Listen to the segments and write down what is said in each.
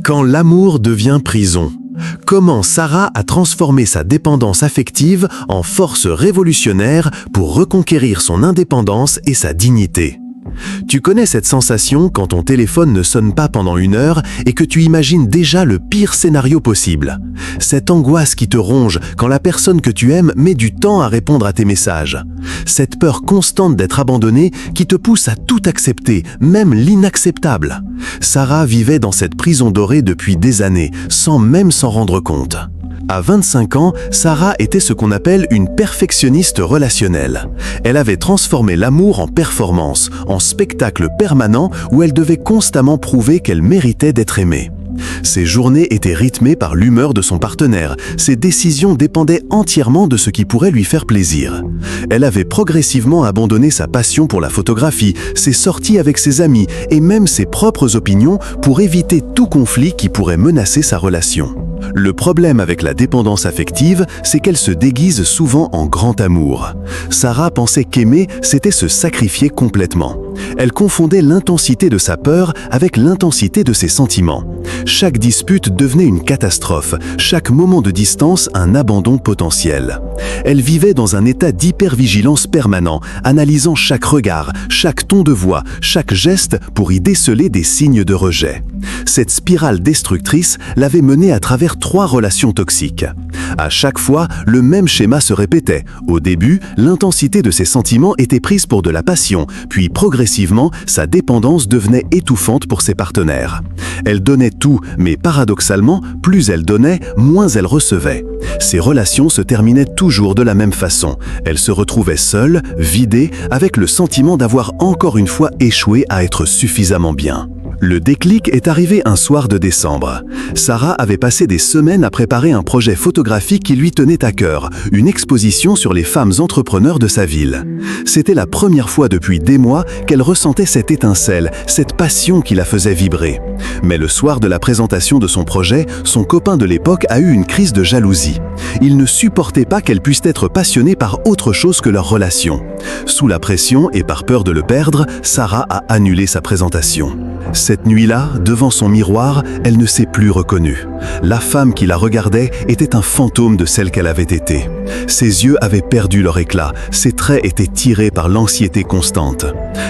Quand l'amour devient prison. Comment Sarah a transformé sa dépendance affective en force révolutionnaire pour reconquérir son indépendance et sa dignité. Tu connais cette sensation quand ton téléphone ne sonne pas pendant 1 heure et que tu imagines déjà le pire scénario possible. Cette angoisse qui te ronge quand la personne que tu aimes met du temps à répondre à tes messages. Cette peur constante d'être abandonnée qui te pousse à tout accepter, même l'inacceptable. Sarah vivait dans cette prison dorée depuis des années, sans même s'en rendre compte. À 25 ans, Sarah était ce qu'on appelle une perfectionniste relationnelle. Elle avait transformé l'amour en performance, en spectacle permanent où elle devait constamment prouver qu'elle méritait d'être aimée. Ses journées étaient rythmées par l'humeur de son partenaire. Ses décisions dépendaient entièrement de ce qui pourrait lui faire plaisir. Elle avait progressivement abandonné sa passion pour la photographie, ses sorties avec ses amis et même ses propres opinions pour éviter tout conflit qui pourrait menacer sa relation. Le problème avec la dépendance affective, c'est qu'elle se déguise souvent en grand amour. Sarah pensait qu'aimer, c'était se sacrifier complètement. Elle confondait l'intensité de sa peur avec l'intensité de ses sentiments. Chaque dispute devenait une catastrophe, chaque moment de distance un abandon potentiel. Elle vivait dans un état d'hypervigilance permanent, analysant chaque regard, chaque ton de voix, chaque geste pour y déceler des signes de rejet. Cette spirale destructrice l'avait menée à travers 3 relations toxiques. À chaque fois, le même schéma se répétait. Au début, l'intensité de ses sentiments était prise pour de la passion, puis progressivement, sa dépendance devenait étouffante pour ses partenaires. Elle donnait tout, mais paradoxalement, plus elle donnait, moins elle recevait. Ses relations se terminaient toujours de la même façon. Elle se retrouvait seule, vidée, avec le sentiment d'avoir encore une fois échoué à être suffisamment bien. Le déclic est arrivé un soir de décembre. Sarah avait passé des semaines à préparer un projet photographique qui lui tenait à cœur, une exposition sur les femmes entrepreneurs de sa ville. C'était la première fois depuis des mois qu'elle ressentait cette étincelle, cette passion qui la faisait vibrer. Mais le soir de la présentation de son projet, son copain de l'époque a eu une crise de jalousie. Il ne supportait pas qu'elle puisse être passionnée par autre chose que leur relation. Sous la pression et par peur de le perdre, Sarah a annulé sa présentation. Cette nuit-là, devant son miroir, elle ne s'est plus reconnue. La femme qui la regardait était un fantôme de celle qu'elle avait été. Ses yeux avaient perdu leur éclat, ses traits étaient tirés par l'anxiété constante.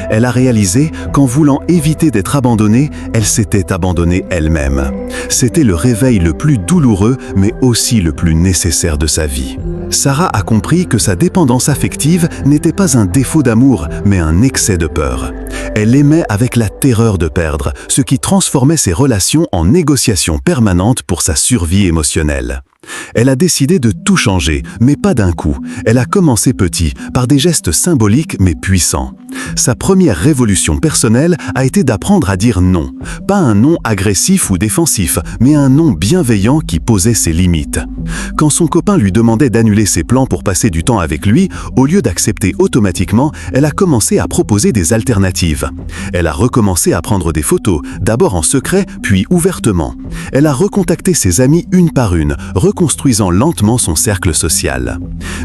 Elle a réalisé qu'en voulant éviter d'être abandonnée, elle s'était abandonnée elle-même. C'était le réveil le plus douloureux, mais aussi le plus nécessaire de sa vie. Sarah a compris que sa dépendance affective n'était pas un défaut d'amour, mais un excès de peur. Elle aimait avec la terreur de perdre, ce qui transformait ses relations en négociations permanentes pour sa survie émotionnelle. Elle a décidé de tout changer, mais pas d'un coup. Elle a commencé petit, par des gestes symboliques mais puissants. Sa première révolution personnelle a été d'apprendre à dire non. Pas un non agressif ou défensif, mais un non bienveillant qui posait ses limites. Quand son copain lui demandait d'annuler ses plans pour passer du temps avec lui, au lieu d'accepter automatiquement, elle a commencé à proposer des alternatives. Elle a recommencé à prendre des photos, d'abord en secret, puis ouvertement. Elle a recontacté ses amis une par une, reconstruisant lentement son cercle social.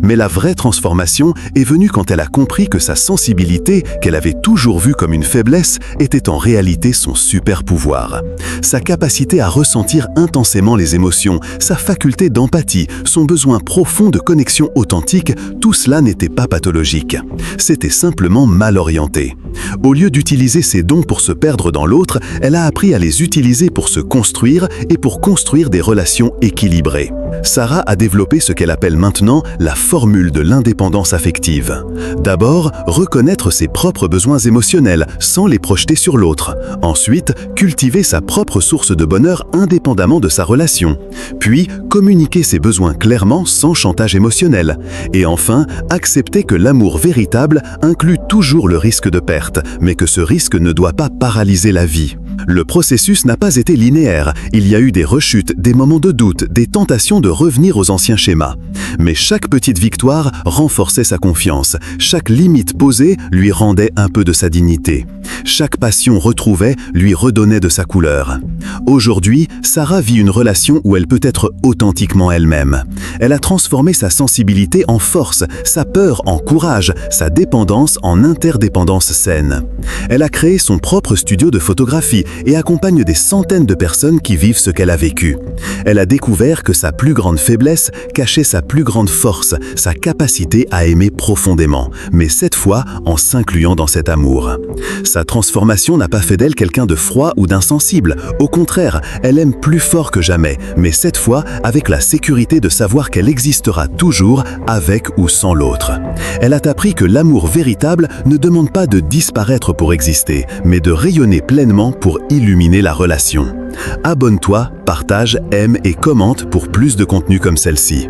Mais la vraie transformation est venue quand elle a compris que sa sensibilité, qu'elle avait toujours vue comme une faiblesse, était en réalité son super pouvoir. Sa capacité à ressentir intensément les émotions, sa faculté d'empathie, son besoin profond de connexion authentique, tout cela n'était pas pathologique. C'était simplement mal orienté. Au lieu d'utiliser ses dons pour se perdre dans l'autre, elle a appris à les utiliser pour se construire et pour construire des relations équilibrées. Sarah a développé ce qu'elle appelle maintenant la formule de l'indépendance affective. D'abord, reconnaître ses propres besoins émotionnels sans les projeter sur l'autre. Ensuite, cultiver sa propre source de bonheur indépendamment de sa relation. Puis, communiquer ses besoins clairement sans chantage émotionnel. Et enfin, accepter que l'amour véritable inclut toujours le risque de perte, mais que ce risque ne doit pas paralyser la vie. Le processus n'a pas été linéaire. Il y a eu des rechutes, des moments de doute, des tentations de revenir aux anciens schémas. Mais chaque petite victoire renforçait sa confiance. Chaque limite posée lui rendait un peu de sa dignité. Chaque passion retrouvée lui redonnait de sa couleur. Aujourd'hui, Sarah vit une relation où elle peut être authentiquement elle-même. Elle a transformé sa sensibilité en force, sa peur en courage, sa dépendance en interdépendance saine. Elle a créé son propre studio de photographie et accompagne des centaines de personnes qui vivent ce qu'elle a vécu. Elle a découvert que sa plus grande faiblesse cachait sa plus grande force, sa capacité à aimer profondément, mais cette fois en s'incluant dans cet amour. Sa transformation n'a pas fait d'elle quelqu'un de froid ou d'insensible. Au contraire, elle aime plus fort que jamais, mais cette fois avec la sécurité de savoir qu'elle existera toujours avec ou sans l'autre. Elle a appris que l'amour véritable ne demande pas de disparaître pour exister, mais de rayonner pleinement pour illuminer la relation. Abonne-toi, partage, aime et commente pour plus de contenu comme celle-ci.